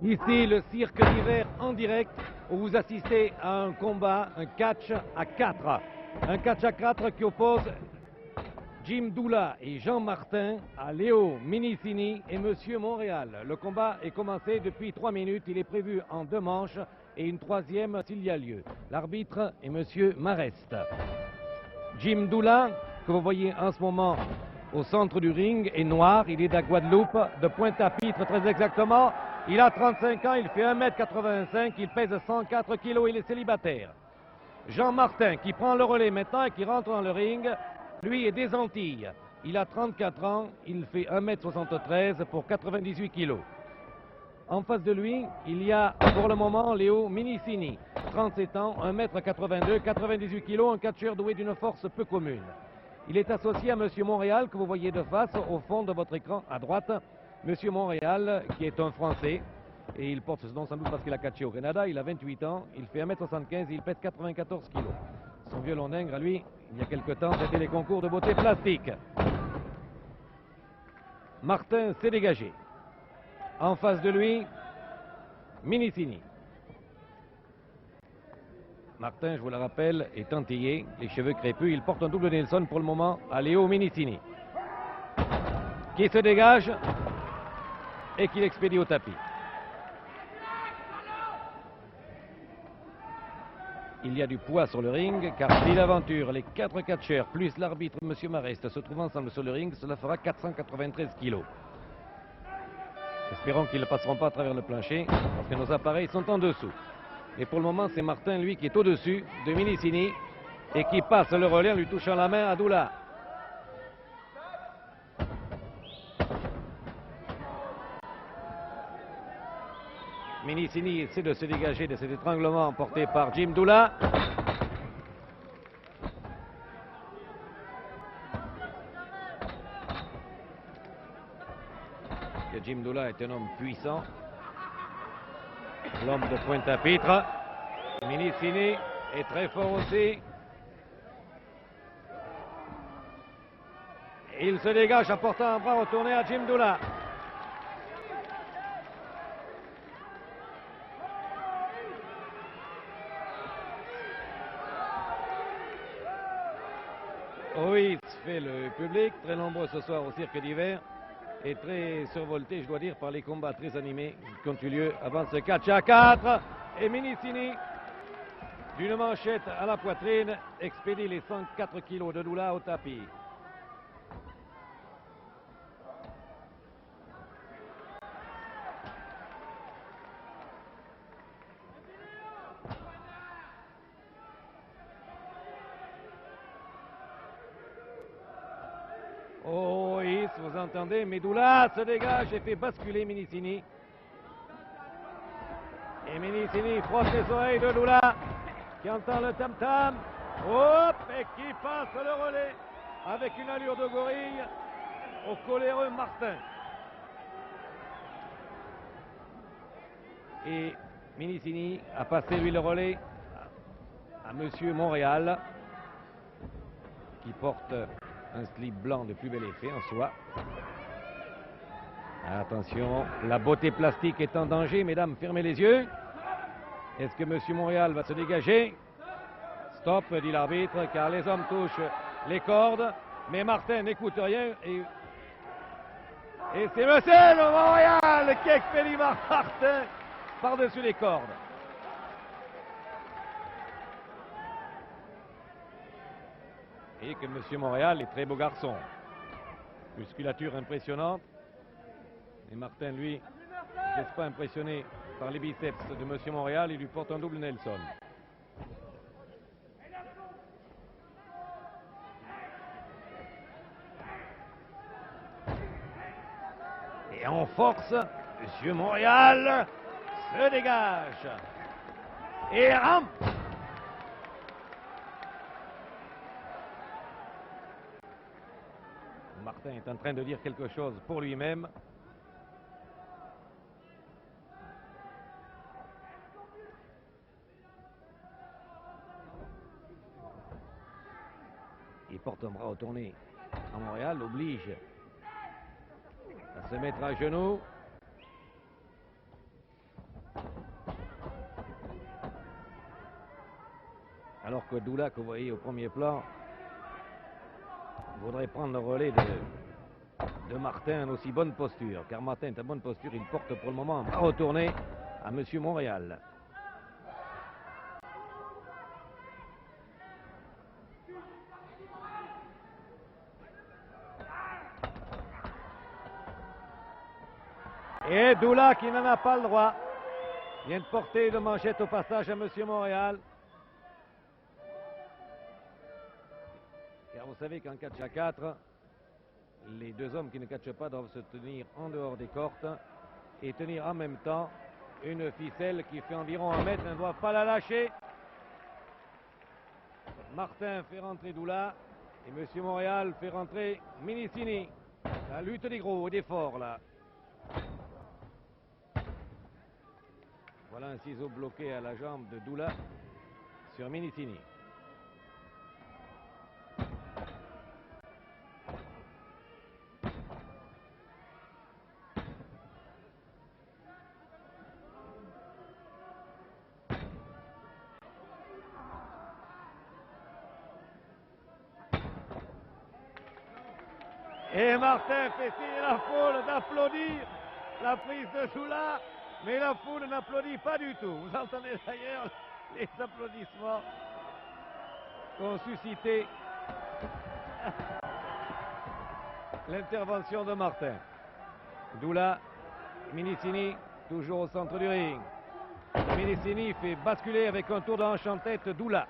Ici, le cirque d'hiver en direct, où vous assistez à un combat, un catch à 4. Un catch à 4 qui oppose Jim Doula et Jean Martin à Léo Minicini et Monsieur Montréal. Le combat est commencé depuis 3 minutes. Il est prévu en 2 manches et une 3e s'il y a lieu. L'arbitre est Monsieur Marest. Jim Doula, que vous voyez en ce moment au centre du ring, est noir. Il est de la Guadeloupe, de Pointe-à-Pitre très exactement. Il a 35 ans, il fait 1m85, il pèse 104 kg, il est célibataire. Jean Martin, qui prend le relais maintenant et qui rentre dans le ring, lui est des Antilles. Il a 34 ans, il fait 1m73 pour 98 kg. En face de lui, il y a pour le moment Léo Minicini, 37 ans, 1m82, 98 kg, un catcheur doué d'une force peu commune. Il est associé à Monsieur Montréal, que vous voyez de face au fond de votre écran à droite. Monsieur Montréal, qui est un Français, et il porte ce nom sans doute parce qu'il a catché au Canada. Il a 28 ans, il fait 1m75, il pèse 94 kg. Son violon d'Ingres, à lui, il y a quelque temps, c'était les concours de beauté plastique. Martin s'est dégagé. En face de lui, Minicini. Martin, je vous le rappelle, est antillais, les cheveux crépus. Il porte un double Nelson pour le moment à Léo Minicini, qui se dégage et qui l'expédie au tapis. Il y a du poids sur le ring, car si l'aventure, les 4 catcheurs plus l'arbitre M. Marest se trouvent ensemble sur le ring, cela fera 493 kilos. Espérons qu'ils ne passeront pas à travers le plancher, parce que nos appareils sont en dessous. Et pour le moment, c'est Martin, lui, qui est au-dessus de Minicini et qui passe le relais en lui touchant la main à Doula. Minicini essaie de se dégager de cet étranglement porté par Jim Doula. Et Jim Doula est un homme puissant, l'homme de Pointe-à-Pitre. Minicini est très fort aussi. Il se dégage en portant un bras retourné à Jim Doula. Oui, fait le public, très nombreux ce soir au cirque d'hiver, et très survolté, je dois dire, par les combats très animés qui ont eu lieu avant ce catch à 4. Et Minicini, d'une manchette à la poitrine, expédie les 104 kilos de Doula au tapis. Oh oui, vous entendez, mais Doula se dégage et fait basculer Minicini. Et Minicini frotte les oreilles de Doula, qui entend le tam-tam. Hop, et qui passe le relais avec une allure de gorille au coléreux Martin. Et Minicini a passé lui le relais à Monsieur Montréal, qui porte un slip blanc de plus bel effet en soie. Attention, la beauté plastique est en danger, mesdames, fermez les yeux. Est-ce que Monsieur Montréal va se dégager? Stop, dit l'arbitre, car les hommes touchent les cordes, mais Martin n'écoute rien et c'est Monsieur Montréal qui expédie Martin par-dessus les cordes. Et que Monsieur Montréal est très beau garçon. Musculature impressionnante. Et Martin, lui, ne laisse pas impressionné par les biceps de Monsieur Montréal, il lui porte un double Nelson. Et en force, Monsieur Montréal se dégage. Et rampe. Martin est en train de dire quelque chose pour lui-même. Il porte un bras retourné à Montréal, oblige à se mettre à genoux. Alors que Doula, que vous voyez au premier plan, voudrait prendre le relais de Martin en aussi bonne posture. Car Martin est en bonne posture, il porte pour le moment à retourner à Monsieur Montréal. Et Doula qui n'en a pas le droit. Vient de porter de manchette au passage à Monsieur Montréal. Car vous savez qu'en catch à 4, les deux hommes qui ne catchent pas doivent se tenir en dehors des cordes et tenir en même temps une ficelle qui fait environ 1 mètre, ne doivent pas la lâcher. Martin fait rentrer Doula et Monsieur Montréal fait rentrer Minicini. La lutte des gros et des forts là. Voilà un ciseau bloqué à la jambe de Doula sur Minicini. Et Martin fait signer la foule d'applaudir la prise de Doula, mais la foule n'applaudit pas du tout. Vous entendez d'ailleurs les applaudissements qu'ont suscité l'intervention de Martin. Doula, Minicini, toujours au centre du ring. Minicini fait basculer avec un tour de hanche en tête Doula.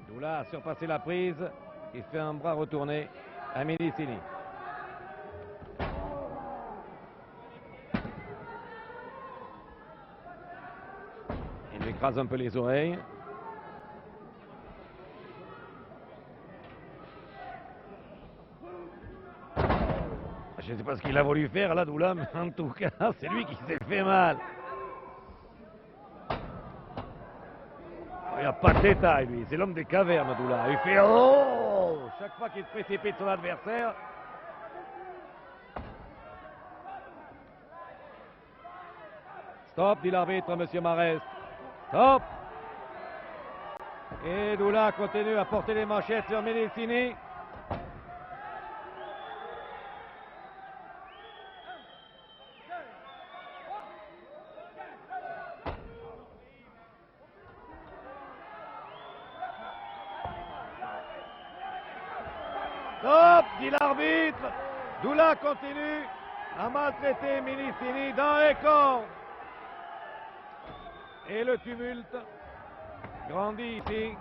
Doula a surpassé la prise et fait un bras retourné à Minicini. Il lui écrase un peu les oreilles. Je ne sais pas ce qu'il a voulu faire là, Doula, mais en tout cas, c'est lui qui s'est fait mal. Il n'y a pas de détail, lui. C'est l'homme des cavernes, Doula. Il fait oh chaque fois qu'il précipite son adversaire. Stop, dit l'arbitre, Monsieur Marest. Stop. Et Doula continue à porter les manchettes sur Minicini. Stop, dit l'arbitre. Doula continue à maltraiter Minicini dans les cordes. Et le tumulte grandit ici.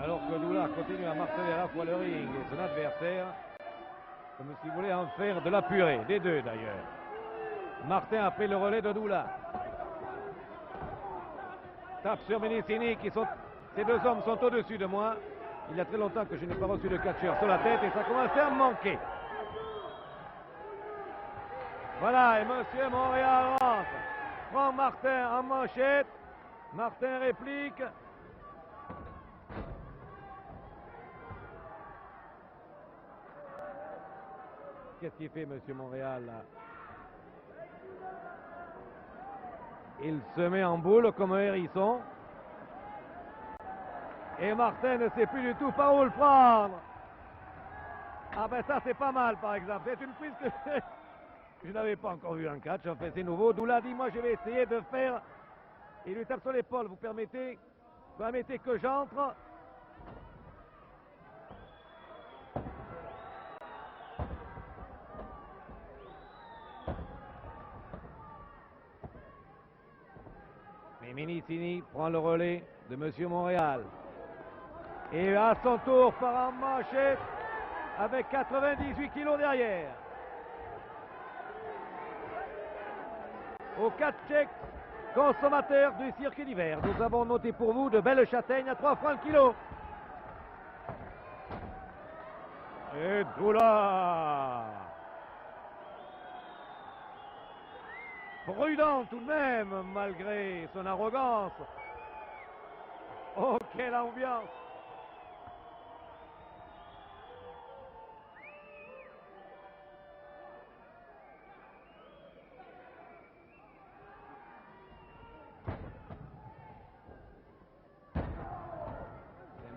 Alors que Doula continue à marteler à la fois le ring et son adversaire, comme s'il voulait en faire de la purée, des deux d'ailleurs. Martin a pris le relais de Doula. Tape sur Minicini, ces deux hommes sont au-dessus de moi. Il y a très longtemps que je n'ai pas reçu de catcheur sur la tête et ça commence à me manquer. Voilà, et Monsieur Montréal rentre. Prend Martin en manchette. Martin réplique. Qu'est-ce qu'il fait, Monsieur Montréal, là? Il se met en boule comme un hérisson. Et Martin ne sait plus du tout par où le prendre. Ah ben ça, c'est pas mal, par exemple. C'est une prise que je n'avais pas encore vu en catch. En fait, c'est nouveau. Doula dit, moi, je vais essayer de faire... Il lui tape sur l'épaule. Vous permettez que j'entre. Mais Minicini prend le relais de Monsieur Montréal. Et à son tour part en manchette avec 98 kilos derrière. Au 4 tchèques, consommateurs du circuit d'hiver, nous avons noté pour vous de belles châtaignes à 3 francs le kilo. Et Doula, prudent tout de même, malgré son arrogance. Oh, quelle ambiance!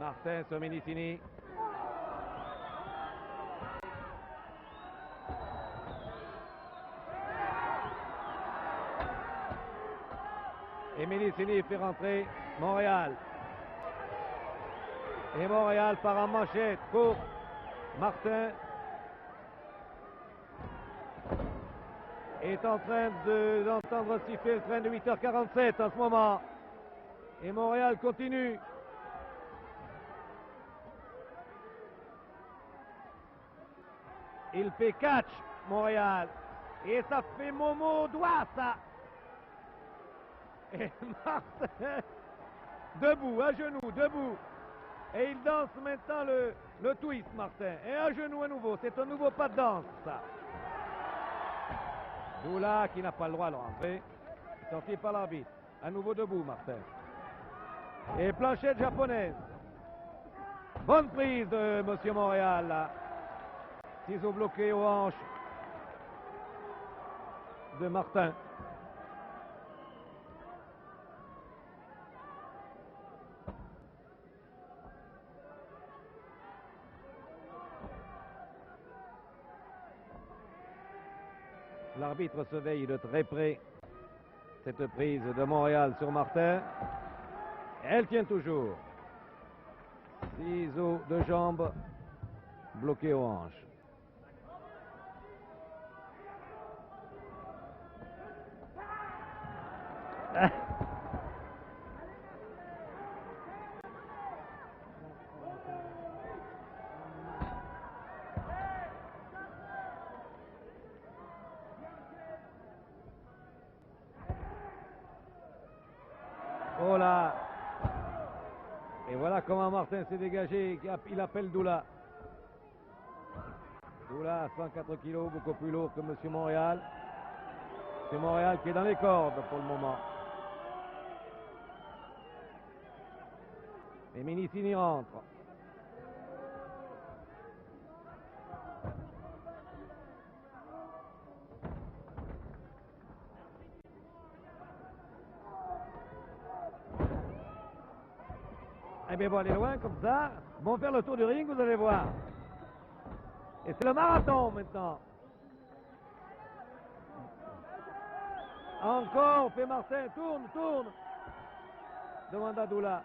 Martin sur Minicini. Et Minicini fait rentrer Montréal. Et Montréal part en manchette, court. Martin est en train d'entendre siffler le train de 8h47 en ce moment. Et Montréal continue. Il fait catch, Montréal. Et ça fait Momo doigt, ça. Et Martin, debout, à genoux, debout. Et il danse maintenant le twist, Martin. Et à genoux à nouveau. C'est un nouveau pas de danse, ça. Doula qui n'a pas le droit de rentrer. Sorti par l'arbitre. À nouveau debout, Martin. Et planchette japonaise. Bonne prise de Monsieur Montréal, là. Ciseaux bloqués aux hanches de Martin. L'arbitre surveille de très près cette prise de Montréal sur Martin. Elle tient toujours. Ciseaux de jambes bloqués aux hanches. Oh là! Et voilà comment Martin s'est dégagé. Il appelle Doula. Doula, 104 kilos, beaucoup plus lourd que Monsieur Montréal. C'est Montréal qui est dans les cordes pour le moment. Et Minicini rentre. Eh bien, bon, aller loin comme ça. Bon, faire le tour du ring, vous allez voir. Et c'est le marathon maintenant. Encore, fait Martin, tourne, tourne. Demande à Doula.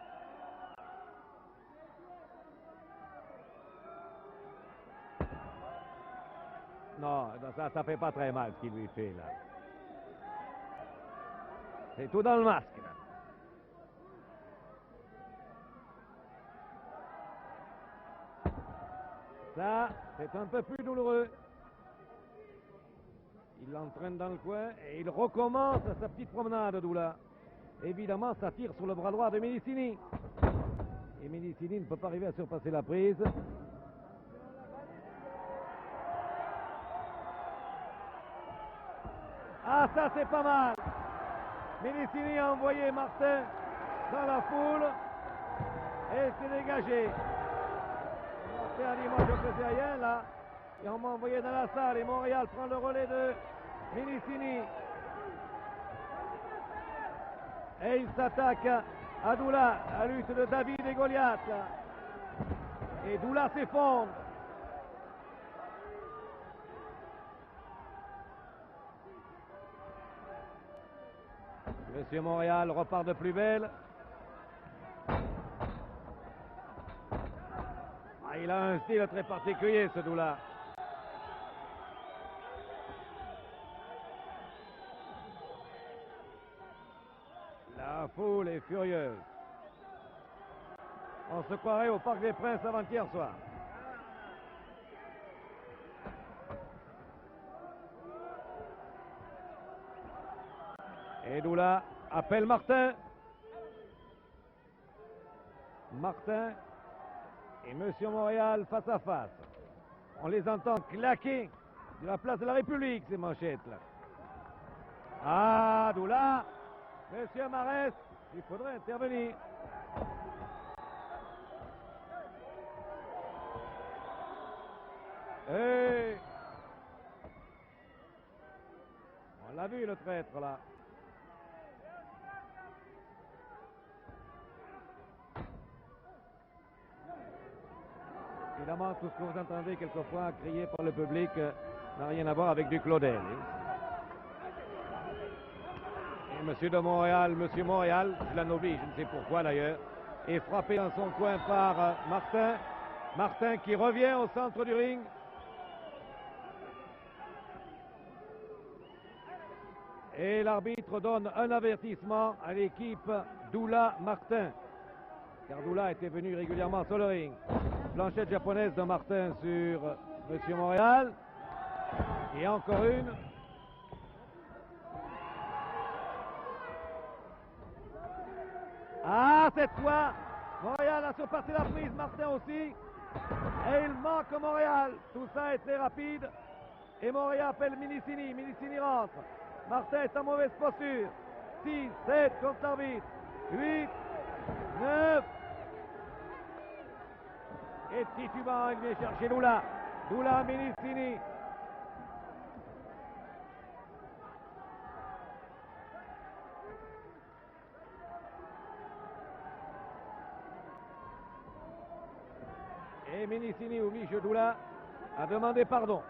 Non, ça fait pas très mal ce qu'il lui fait là. C'est tout dans le masque là. Ça, c'est un peu plus douloureux. Il l'entraîne dans le coin et il recommence sa petite promenade, Doula. Évidemment, ça tire sur le bras droit de Minicini. Et Minicini ne peut pas arriver à surpasser la prise. Ah, ça c'est pas mal. Minicini a envoyé Martin dans la foule et s'est dégagé. Martin a dit, moi je faisais rien là. Et on m'a envoyé dans la salle et Montréal prend le relais de Minicini. Et il s'attaque à Doula, la lutte de David et Goliath. Et Doula s'effondre. Monsieur Montréal repart de plus belle. Ah, il a un style très particulier, ce Doula. La foule est furieuse. On se croirait au Parc des Princes avant-hier soir. Et Doula appelle Martin. Martin et Monsieur Montréal face à face. On les entend claquer de la place de la République, ces manchettes-là. Ah, Doula, Monsieur Marès, il faudrait intervenir. Et on l'a vu, le traître, là. Évidemment, tout ce que vous entendez quelquefois crier par le public n'a rien à voir avec du Claudel. Et Monsieur de Montréal, Monsieur Montréal, je l'en oublie, je ne sais pourquoi d'ailleurs, est frappé dans son coin par Martin. Martin qui revient au centre du ring. Et l'arbitre donne un avertissement à l'équipe Doula-Martin. Car Doula était venu régulièrement sur le ring. Planchette japonaise de Martin sur Monsieur Montréal. Et encore une. Ah, cette fois, Montréal a surpassé la prise, Martin aussi. Et il manque Montréal. Tout ça a été rapide. Et Montréal appelle Minicini. Minicini rentre. Martin est en mauvaise posture. 6, 7 contre l'arbitre. 8, 9. Et titubant, il vient chercher Doula. Doula, Minicini. Et Minicini ou Michel Doula a demandé pardon.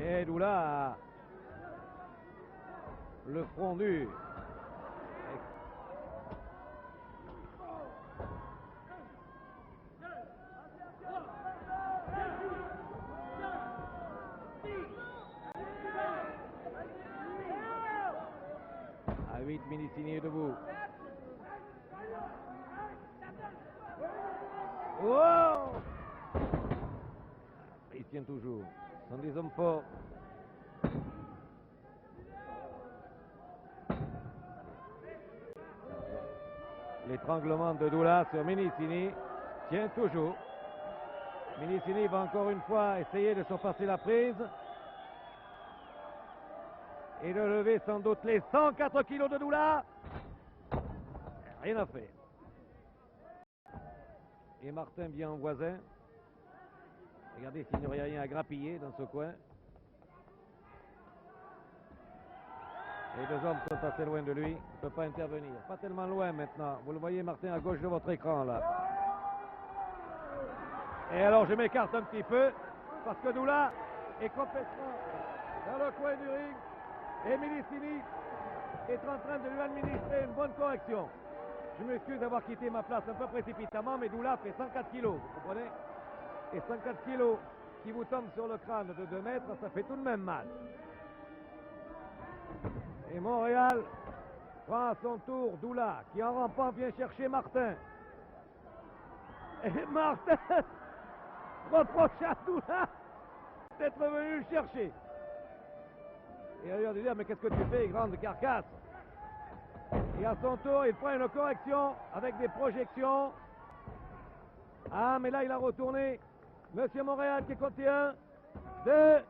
Et Doula a le front nu. À 8, Minicini est debout. Oh! Ils tiennent toujours. Ce sont des hommes forts. L'étranglement de Doula sur Minicini tient toujours. Minicini va encore une fois essayer de surpasser la prise et de lever sans doute les 104 kilos de Doula. Rien à faire. Et Martin vient en voisin. Regardez s'il n'y aurait rien à grappiller dans ce coin. Les deux hommes sont assez loin de lui. Il ne peut pas intervenir. Pas tellement loin maintenant. Vous le voyez, Martin, à gauche de votre écran, là. Et alors, je m'écarte un petit peu, parce que Doula est complètement dans le coin du ring. Et Minicini est en train de lui administrer une bonne correction. Je m'excuse d'avoir quitté ma place un peu précipitamment, mais Doula fait 104 kilos, vous comprenez? Et 104 kilos qui vous tombent sur le crâne de 2 mètres, ça fait tout de même mal. Et Montréal prend à son tour Doula, qui en rampant vient chercher Martin. Et Martin reproche à Doula d'être venu le chercher. Et ailleurs de dire, mais qu'est-ce que tu fais, grande carcasse? Et à son tour, il prend une correction avec des projections. Ah, mais là, il a retourné. Monsieur Montréal qui compte 1, 2,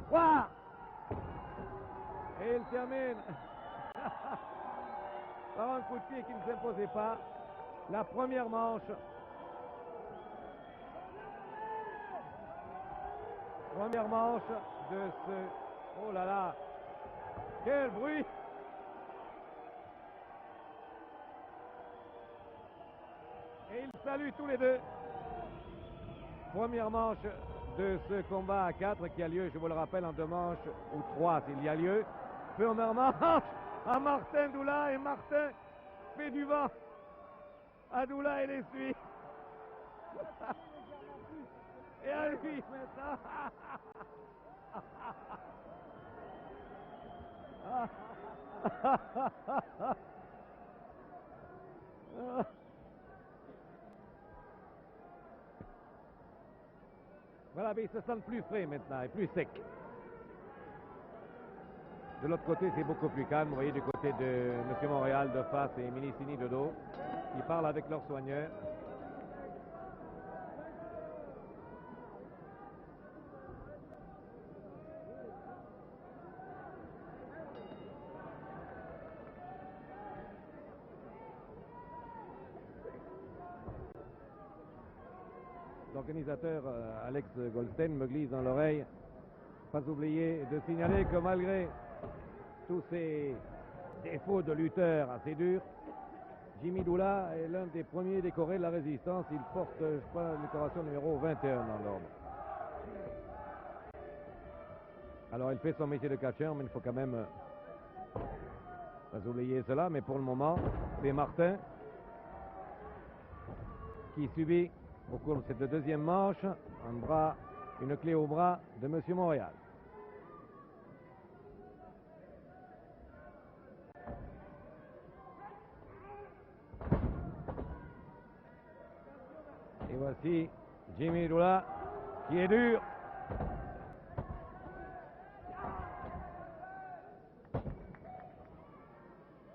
3. Et il termine par un coup de pied qui ne s'imposait pas. La première manche. Première manche de ce... Oh là là! Quel bruit! Et ils saluent tous les deux. Première manche de ce combat à 4 qui a lieu, je vous le rappelle, en 2 manches ou 3 s'il y a lieu. Première manche à Martin Doula et Martin fait du vent à Doula et les suit. Et à lui maintenant. Voilà, mais ils se sentent plus frais maintenant et plus secs. De l'autre côté, c'est beaucoup plus calme. Vous voyez, du côté de M. Montréal de face et Minicini de dos. Ils parlent avec leurs soigneurs. L'organisateur Alex Goldstein me glisse dans l'oreille. Pas oublier de signaler que malgré tous ces défaut de lutteur assez dur. Jimmy Doula est l'un des premiers décorés de la résistance. Il porte, je crois, la décoration numéro 21 dans l'ordre. Alors il fait son métier de catcheur, mais il faut quand même pas oublier cela. Mais pour le moment, c'est Martin qui subit au cours de cette deuxième manche une clé au bras de Monsieur Montréal. Et voici Jimmy Doula qui est dur.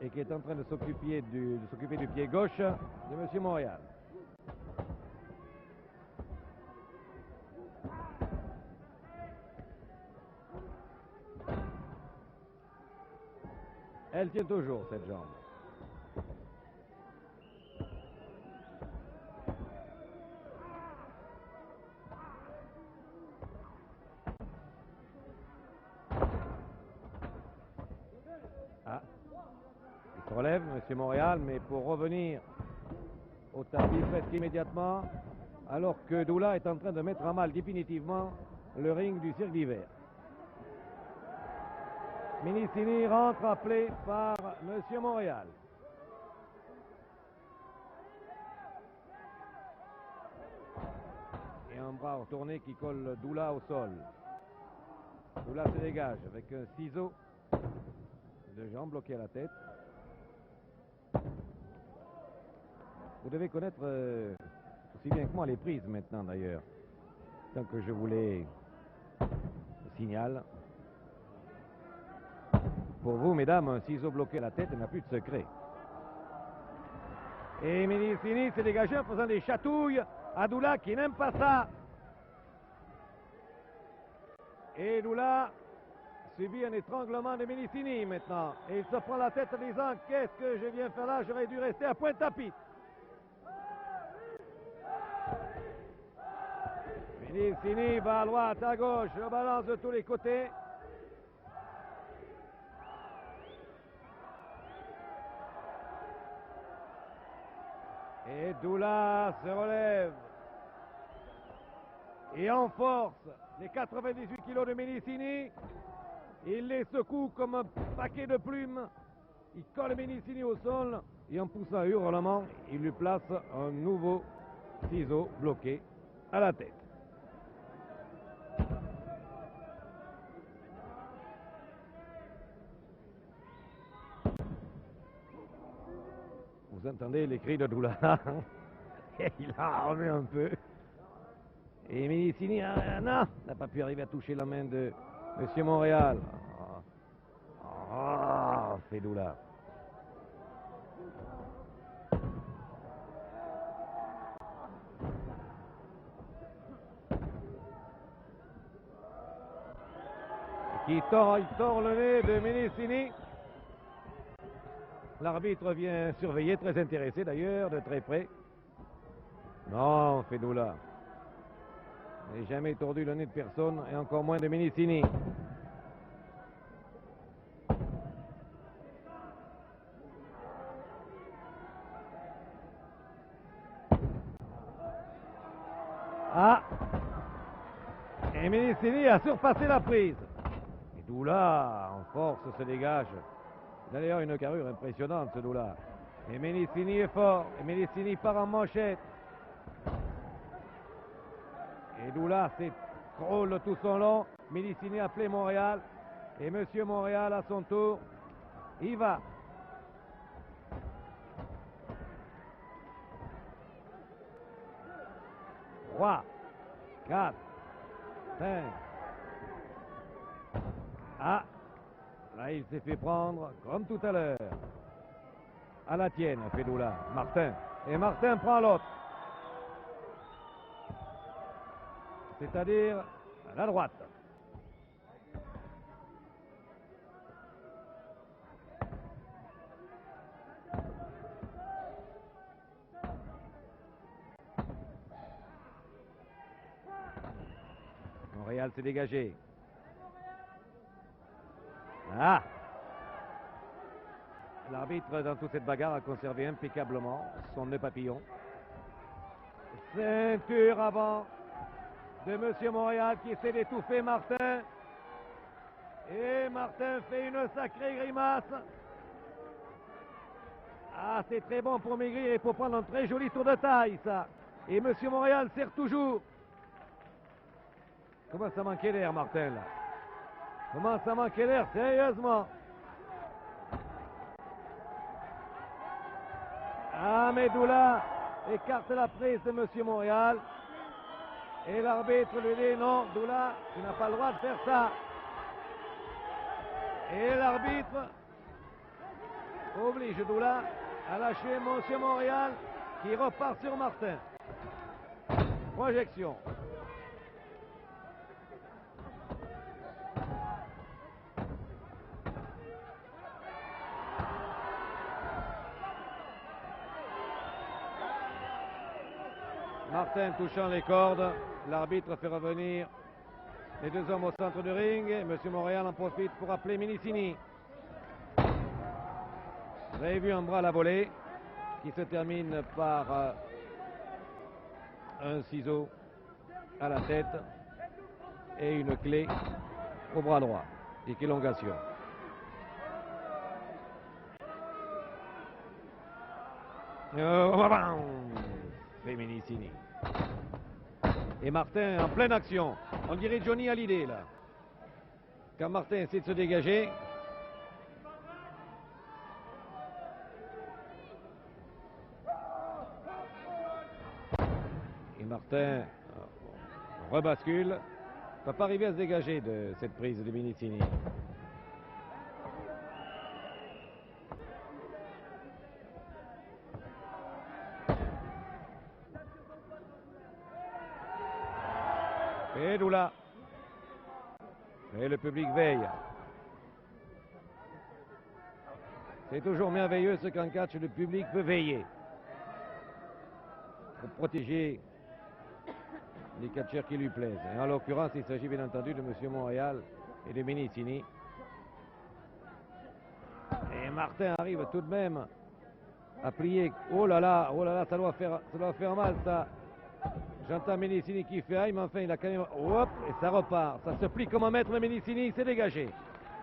Et qui est en train de s'occuper du pied gauche de Monsieur Montréal. Elle tient toujours cette jambe. Ah, il se relève, Monsieur Montréal, mais pour revenir au tapis presque immédiatement, alors que Doula est en train de mettre à mal définitivement le ring du cirque d'hiver. Minicini rentre appelé par Monsieur Montréal. Et un bras retourné qui colle Doula au sol. Doula se dégage avec un ciseau de jambe bloqué à la tête. Vous devez connaître aussi bien que moi les prises maintenant d'ailleurs. Tant que je vous les signale. Pour vous, mesdames, un ciseau bloqué à la tête n'a plus de secret. Et Minicini s'est dégagé en faisant des chatouilles à Doula qui n'aime pas ça. Et Doula subit un étranglement de Minicini maintenant. Et il se prend la tête en disant « Qu'est-ce que je viens faire là? J'aurais dû rester à point de tapis. » Minicini va à droite, à gauche, le balance de tous les côtés. Et Doula se relève. Et en force, les 98 kilos de Minicini. Il les secoue comme un paquet de plumes. Il colle Minicini au sol. Et en poussant un hurlement, il lui place un nouveau ciseau bloqué à la tête. Vous entendez les cris de Doula. Il a remis un peu. Et Minicini, non, n'a pas pu arriver à toucher la main de Monsieur Montréal. Fait Doula. Il tord le nez de Minicini. L'arbitre vient surveiller, très intéressé d'ailleurs, de très près. Non, fait Doula. Il n'a jamais tordu le nez de personne, et encore moins de Minicini. Ah! Et Minicini a surpassé la prise. Et Doula, en force, se dégage. Il a d'ailleurs une carrure impressionnante, ce Doula. Et Minicini est fort. Et Minicini part en manchette. Et Doula s'écroule tout son long. Minicini a appelé Montréal. Et Monsieur Montréal, à son tour, y va. Trois, 4, 5. Ah, là il s'est fait prendre, comme tout à l'heure. À la tienne, fait Doula. Martin. Et Martin prend l'autre. C'est-à-dire à la droite. Montréal s'est dégagé. Ah! L'arbitre, dans toute cette bagarre, a conservé impeccablement son nœud papillon. Ceinture avant de Monsieur Montréal qui essaie d'étouffer Martin. Et Martin fait une sacrée grimace. Ah, c'est très bon pour maigrir et pour prendre un très joli tour de taille, ça. Et Monsieur Montréal serre toujours. Comment ça manquait d'air, Martin, là? Comment ça manquait d'air, sérieusement? Ahmedoula écarte la prise de Monsieur Montréal. Et l'arbitre lui dit non, Doula, tu n'as pas le droit de faire ça. Et l'arbitre oblige Doula à lâcher Monsieur Montréal qui repart sur Martin. Projection. Martin touchant les cordes, l'arbitre fait revenir les deux hommes au centre du ring. Monsieur Montréal en profite pour appeler Minicini. Vous avez vu un bras à la volée qui se termine par un ciseau à la tête et une clé au bras droit. Et élongation. C'est Minicini. Et Martin en pleine action. On dirait Johnny Hallyday là. Quand Martin essaie de se dégager. Et Martin rebascule. Ne peut pas arriver à se dégager de cette prise de Minicini. Et Doula. Et le public veille. C'est toujours merveilleux ce qu'en catch le public peut veiller. Pour protéger les catcheurs qui lui plaisent. Et en l'occurrence, il s'agit bien entendu de M. Montréal et de Minicini. Et Martin arrive tout de même à plier. Oh là là, ça doit faire mal ça. J'entends Minicini qui fait aïe, mais enfin il a quand même... Hop, et ça repart. Ça se plie comme un maître, Minicini, il s'est dégagé.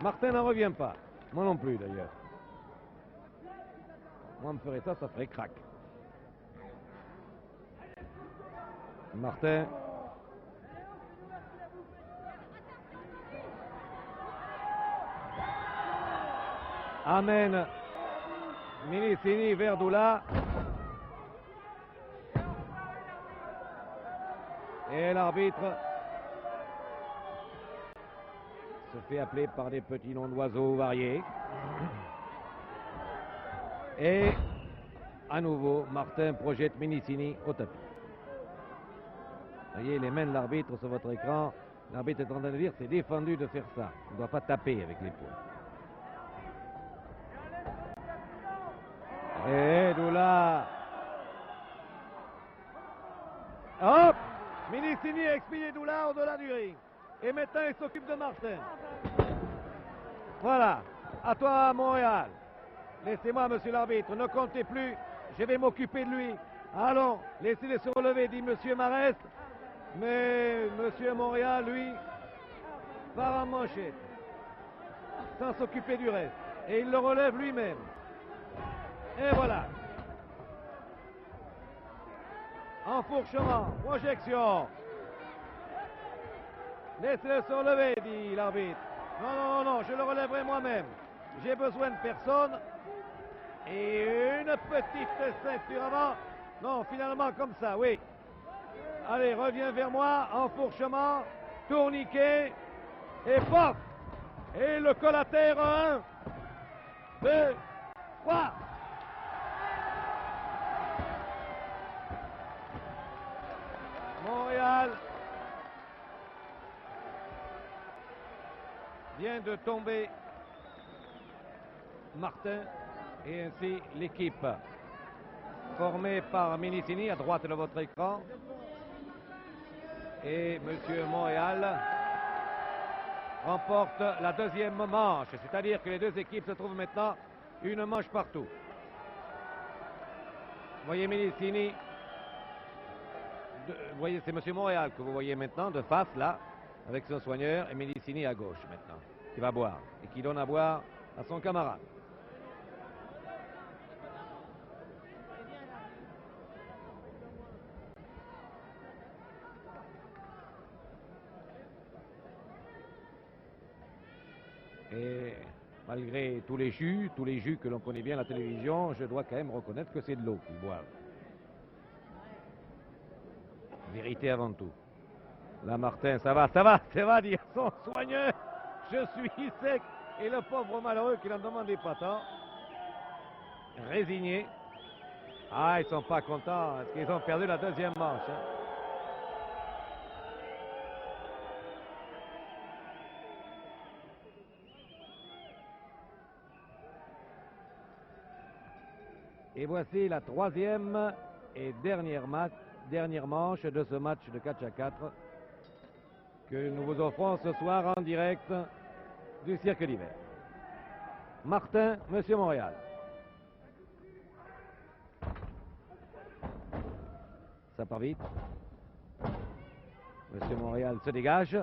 Martin n'en revient pas. Moi non plus d'ailleurs. Moi, on me ferait ça ferait crack. Martin. Amène Minicini vers Doula. Et l'arbitre se fait appeler par des petits noms d'oiseaux variés. Et à nouveau, Martin projette Minicini au tapis. Vous voyez les mains de l'arbitre sur votre écran. L'arbitre est en train de dire c'est défendu de faire ça. On ne doit pas taper avec l'épaule. Et Doula. Hop! Minicini a expédié Doula au-delà du ring. Et maintenant il s'occupe de Martin. Voilà. À toi Montréal. Laissez-moi monsieur l'arbitre. Ne comptez plus. Je vais m'occuper de lui. Allons. Laissez-le se relever, dit monsieur Marest. Mais monsieur Montréal, lui, part en manchette. Sans s'occuper du reste. Et il le relève lui-même. Et voilà. Enfourchement, projection. Laissez-le se relever, dit l'arbitre. Non, non, non, non, je le relèverai moi-même. J'ai besoin de personne. Et une petite ceinture avant. Non, finalement, comme ça, oui. Allez, reviens vers moi. Enfourchement, tourniquet. Et pop. Et le collatère 1, 2, 3. Montréal vient de tomber Martin et ainsi l'équipe formée par Minicini à droite de votre écran et Monsieur Montréal remporte la deuxième manche, c'est-à-dire que les deux équipes se trouvent maintenant une manche partout. Voyez Ménicini. Vous voyez, c'est M. Montréal que vous voyez maintenant de face là, avec son soigneur, et Ménicini à gauche maintenant, qui va boire et qui donne à boire à son camarade. Et malgré tous les jus que l'on connaît bien à la télévision, je dois quand même reconnaître que c'est de l'eau qu'ils boivent. Vérité avant tout. Là, Martin, ça va, dire son soigneur. Je suis sec. Et le pauvre malheureux qui n'en demandait pas tant. Résigné. Ah, ils sont pas contents parce qu'ils ont perdu la deuxième manche. Hein. Et voici la troisième et dernière manche de ce match de 4-4 que nous vous offrons ce soir en direct du Cirque d'hiver. Martin, Monsieur Montréal. Ça part vite. Monsieur Montréal se dégage.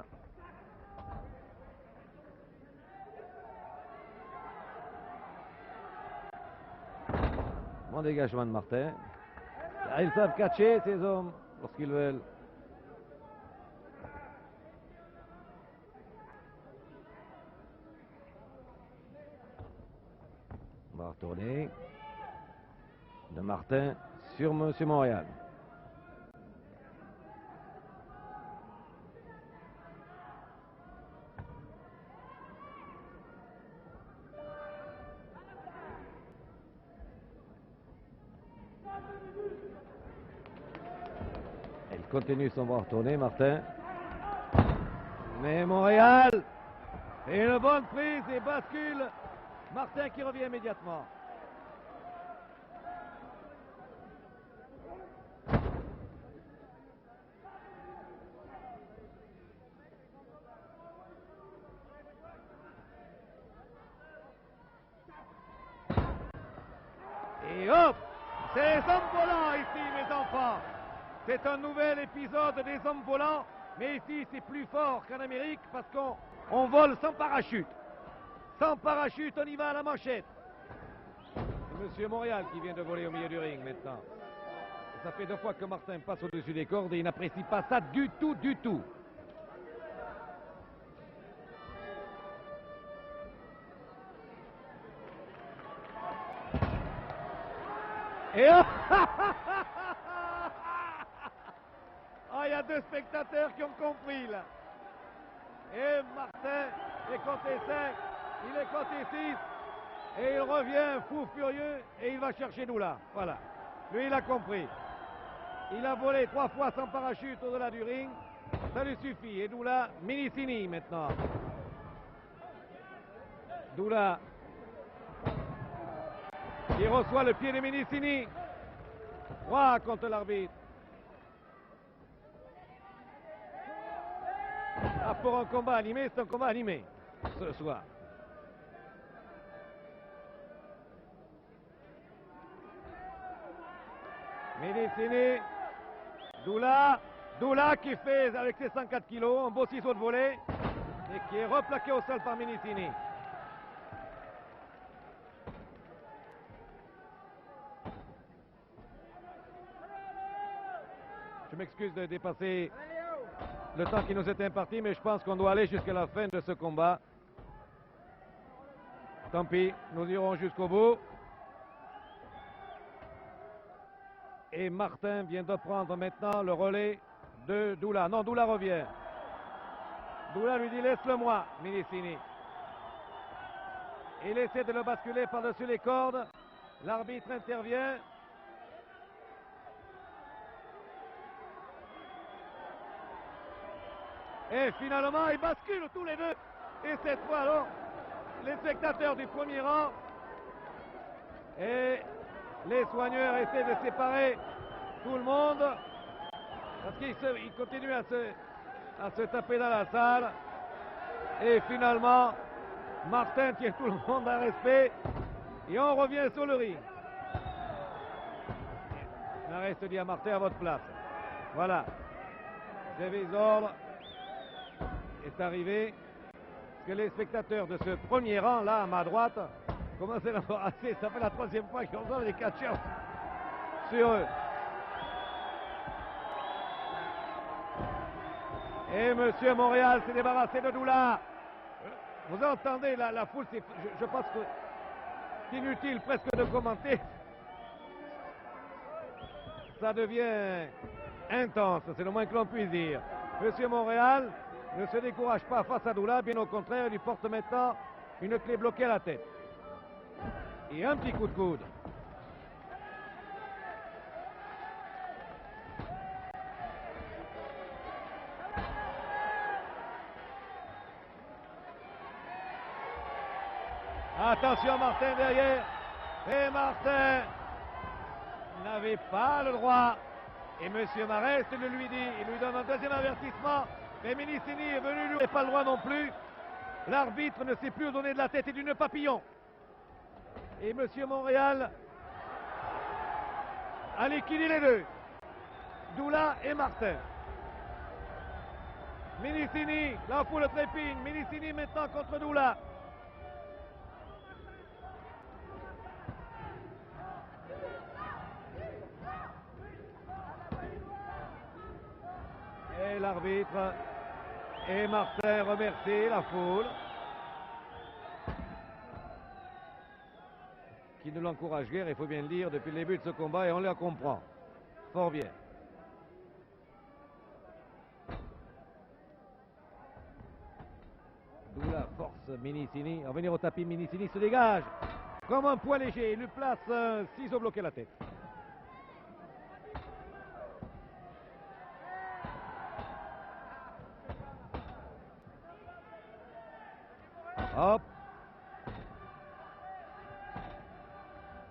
Bon dégagement de Martin. Ils savent catcher ces hommes lorsqu'ils veulent. On va retourner de Martin sur M. Montréal. Il continue son bras retourné, Martin. Mais Montréal et une bonne prise et bascule. Martin qui revient immédiatement. Et hop! C'est les hommes volants ici, mes enfants. C'est un nouvel épisode des hommes volants, mais ici c'est plus fort qu'en Amérique parce qu'on vole sans parachute. Sans parachute, on y va à la manchette. C'est Monsieur Montréal qui vient de voler au milieu du ring maintenant. Ça fait 2 fois que Martin passe au-dessus des cordes et il n'apprécie pas ça du tout, du tout. Et oh il y a 2 spectateurs qui ont compris là. Et Martin est compté 5, il est compté 6, et il revient fou furieux, et il va chercher Doula. Voilà. Lui, il a compris. Il a volé 3 fois sans parachute au-delà du ring. Ça lui suffit. Et Doula, Ménicini maintenant. Doula qui reçoit le pied de Ménicini. 3 contre l'arbitre. Ah, pour un combat animé, c'est un combat animé ce soir. Ménicini, Doula qui fait avec ses 104 kilos un beau ciseau de volée et qui est replaqué au sol par Ménicini. Je m'excuse de dépasser le temps qui nous est imparti, mais je pense qu'on doit aller jusqu'à la fin de ce combat. Tant pis, nous irons jusqu'au bout. Et Martin vient de prendre maintenant le relais de Doula. Non, Doula revient. Doula lui dit laisse-le moi, Ménicini. Il essaie de le basculer par-dessus les cordes. L'arbitre intervient. Et finalement, ils basculent tous les deux. Et cette fois, alors, les spectateurs du premier rang et les soigneurs essaient de séparer tout le monde parce qu'ils continuent à se taper dans la salle. Et finalement, Martin tient tout le monde en respect Et on revient sur le ring. Reste dit à Martin, à votre place. Voilà. Vous avez les ordres. Est arrivé. Que les spectateurs de ce premier rang, là, à ma droite, commencent à l'embarrasser. Ça fait la troisième fois qu'ils ont les catcheurs sur eux. Et Monsieur Montréal s'est débarrassé de Doula. Vous entendez la foule, je pense que c'est inutile presque de commenter. Ça devient intense, c'est le moins que l'on puisse dire. Monsieur Montréal ne se décourage pas face à Doula, bien au contraire, il lui porte maintenant une clé bloquée à la tête. Et un petit coup de coude. Attention Martin derrière. Et Martin n'avait pas le droit. Et Monsieur Marest le lui dit. Il lui donne un deuxième avertissement. Mais Minicini est venu lui. Il n'a pas le droit non plus. L'arbitre ne sait plus où donner de la tête et du nœud papillon. Et Monsieur Montréal a liquidé les deux. Doula et Martin. Minicini, la foule trépigne. Minicini maintenant contre Doula. Et l'arbitre et Martin remercie la foule qui ne l'encourage guère, il faut bien le dire, depuis le début de ce combat, et on la comprend fort bien. D'où la force Minicini. À venir au tapis, Minicini se dégage comme un poids léger, il lui place 6 au bloqué la tête. Hop.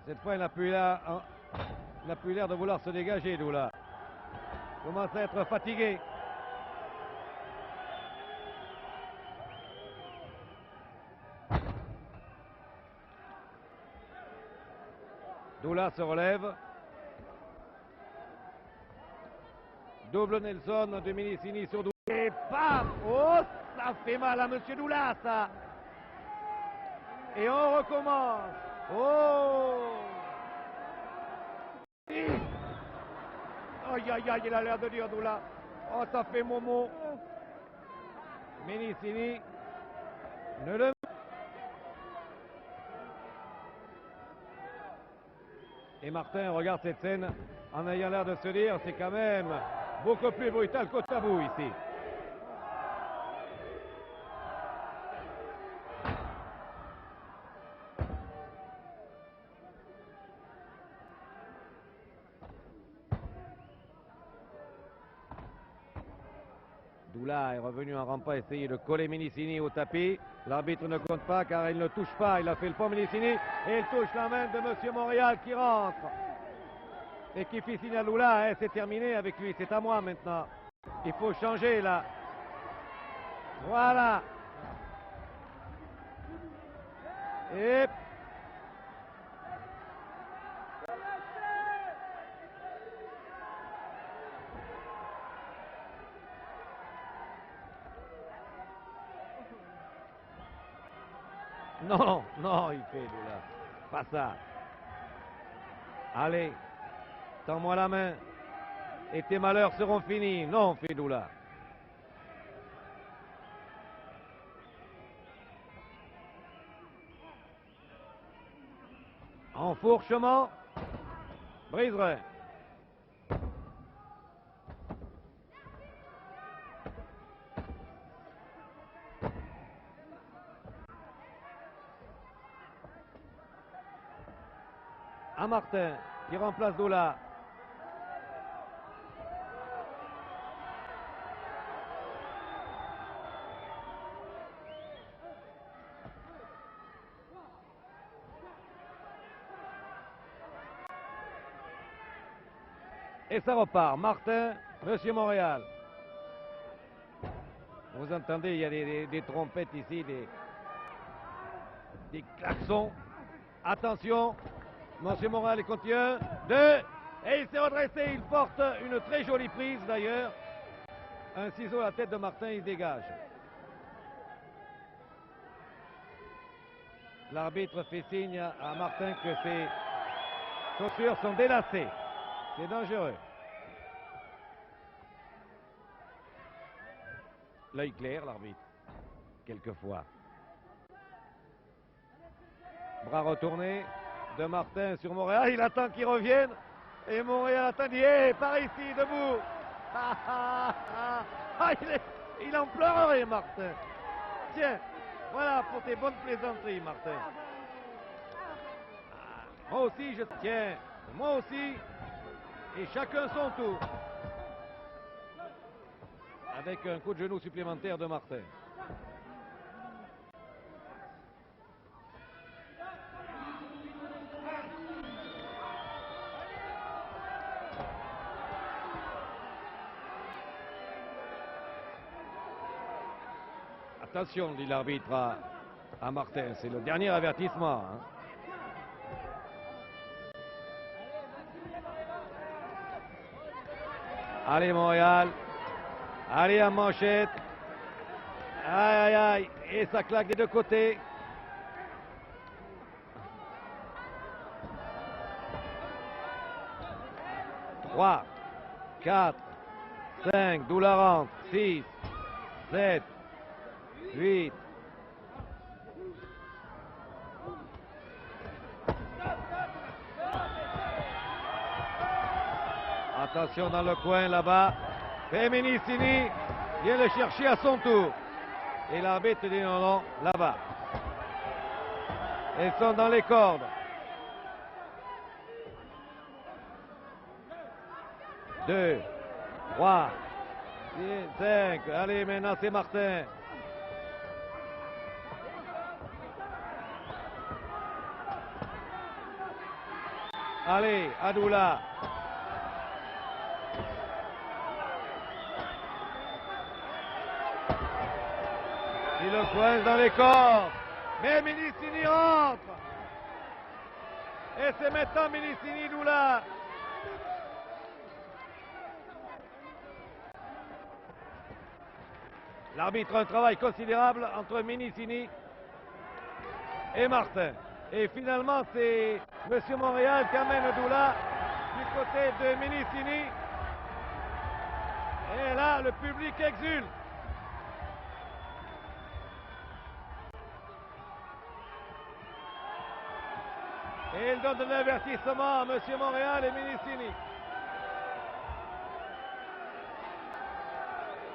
Cette fois, il n'a plus l'air de vouloir se dégager, Doula. Il commence à être fatigué. Doula se relève. Double Nelson de Minicini sur Doula. Et paf! Oh, ça fait mal à Monsieur Doula, ça! Et on recommence. Oh! Aïe, aïe, aïe, il a l'air de dire Doula. Oh, ça fait Momo. Minicini ne le... Et Martin regarde cette scène en ayant l'air de se dire, c'est quand même beaucoup plus brutal qu'au tabou ici. Doula est revenu en rampant essayer de coller Minicini au tapis. L'arbitre ne compte pas car il ne touche pas. Il a fait le pont Minicini et il touche la main de Monsieur Montréal qui rentre. Et qui fait signe à Doula, hein, c'est terminé avec lui. C'est à moi maintenant. Il faut changer là. Voilà. Et... Non, non, il fait Doula. Pas ça. Allez, tends-moi la main. Et tes malheurs seront finis. Non, fait Doula. Enfourchement. Briserait. À Martin, qui remplace Doula. Et ça repart. Martin, Monsieur Montréal. Vous entendez, il y a des trompettes ici, des klaxons. Attention, Monsieur Moral est continue. 2. Et il s'est redressé, il porte une très jolie prise d'ailleurs. Un ciseau à la tête de Martin, il dégage. L'arbitre fait signe à Martin que ses chaussures sont délacées. C'est dangereux. L'œil clair, l'arbitre, quelquefois. Bras retourné de Martin sur Montréal. Il attend qu'il revienne. Et Montréal attend, dit, hé, par ici, debout. Il en pleurerait, Martin. Tiens, voilà pour tes bonnes plaisanteries, Martin. Moi aussi, je tiens. Moi aussi. Et chacun son tour. Avec un coup de genou supplémentaire de Martin. Attention, dit l'arbitre à Martin, c'est le dernier avertissement. Hein. Allez Montréal, allez à manchette. Aïe aïe aïe, et ça claque des deux côtés. Trois, 4, 5, d'où la rentre, 6, 7, 8. Attention dans le coin là-bas. Féminicini vient le chercher à son tour. Et l'arbitre dit non, non, là-bas. Elles sont dans les cordes. 2, 3, 5. Allez, maintenant c'est Martin. Allez, Adoula. Il le coince dans les cordes. Mais Minicini rentre. Et c'est maintenant Minicini Doula. L'arbitre a un travail considérable entre Minicini et Martin. Et finalement, c'est M. Montréal qui amène Doula du côté de Minicini. Et là, le public exulte. Et il donne un avertissement à M. Montréal et Minicini.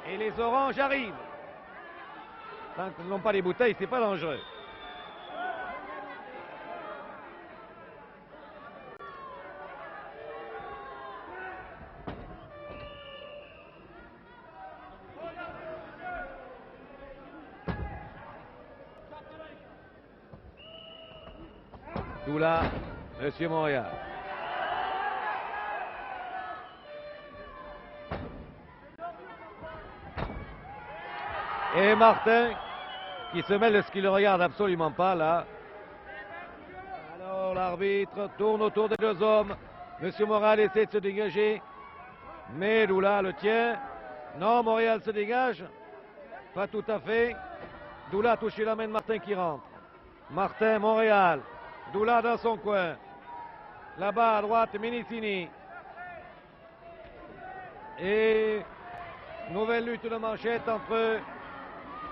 Et les oranges arrivent. Tant qu'ils n'ont pas les bouteilles, c'est pas dangereux. Doula, Monsieur Montréal. Et Martin, qui se mêle de ce qu'il ne regarde absolument pas là. Alors l'arbitre tourne autour des deux hommes. Monsieur Montréal essaie de se dégager. Mais Doula le tient. Non, Montréal se dégage. Pas tout à fait. Doula a touché la main de Martin qui rentre. Martin, Montréal. Doula dans son coin. Là-bas à droite, Minicini. Et nouvelle lutte de manchette entre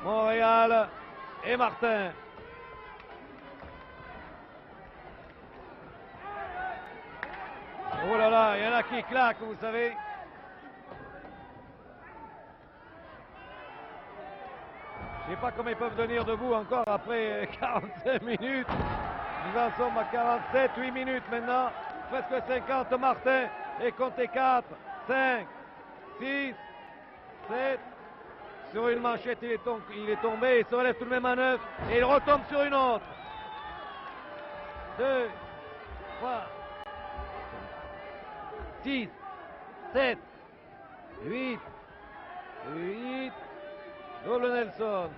Montréal et Martin. Oh là là, il y en a qui claquent, vous savez. Je ne sais pas comment ils peuvent tenir debout encore après 45 minutes. Nous en sommes à 47, 8 minutes maintenant. Presque 50, Martin. Et comptez 4, 5, 6, 7. Sur une manchette, il est tombé. Il se relève tout de même à 9. Et il retombe sur une autre. 2, 3, 6, 7, 8, 8. Double Nelson.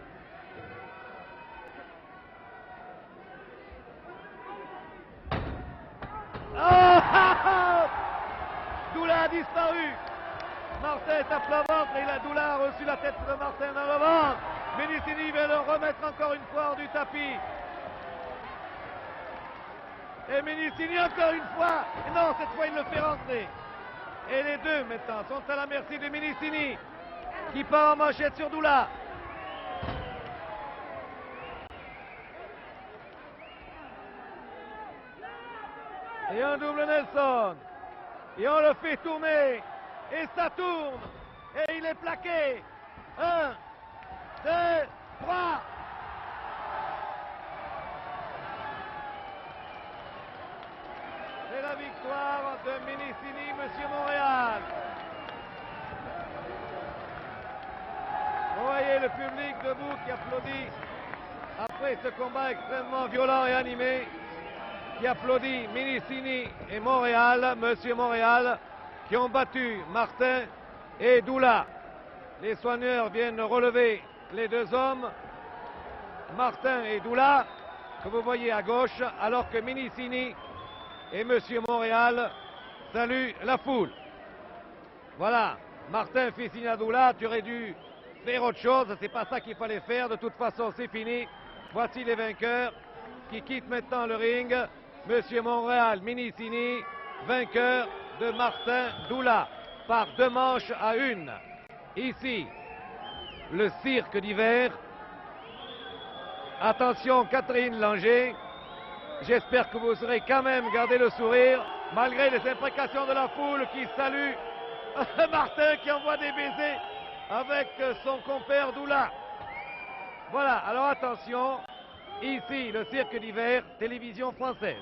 a disparu. Martin est à plat ventre et Doula a reçu la tête de Martin dans le ventre. Menicini va le remettre encore une fois hors du tapis. Et Menicini encore une fois. Et non, cette fois il le fait rentrer. Et les deux maintenant sont à la merci de Menicini qui part en manchette sur Doula. Et un double Nelson. Et on le fait tourner. Et ça tourne. Et il est plaqué. 1, 2, 3. C'est la victoire de Menicini, Monsieur Montréal. Vous voyez le public debout qui applaudit après ce combat extrêmement violent et animé, qui applaudit Menicini et Montréal, Monsieur Montréal, qui ont battu Martin et Doula. Les soigneurs viennent relever les deux hommes, Martin et Doula, que vous voyez à gauche, alors que Menicini et Monsieur Montréal saluent la foule. Voilà, Martin fait signe à Doula, tu aurais dû faire autre chose, c'est pas ça qu'il fallait faire, de toute façon c'est fini. Voici les vainqueurs qui quittent maintenant le ring. Monsieur Montréal, Menicini, vainqueur de Martin Doula par 2 manches à 1. Ici, le cirque d'hiver. Attention, Catherine Langer. J'espère que vous aurez quand même gardé le sourire, malgré les imprécations de la foule qui salue Martin, qui envoie des baisers avec son compère Doula. Voilà, alors attention, ici le cirque d'hiver, télévision française.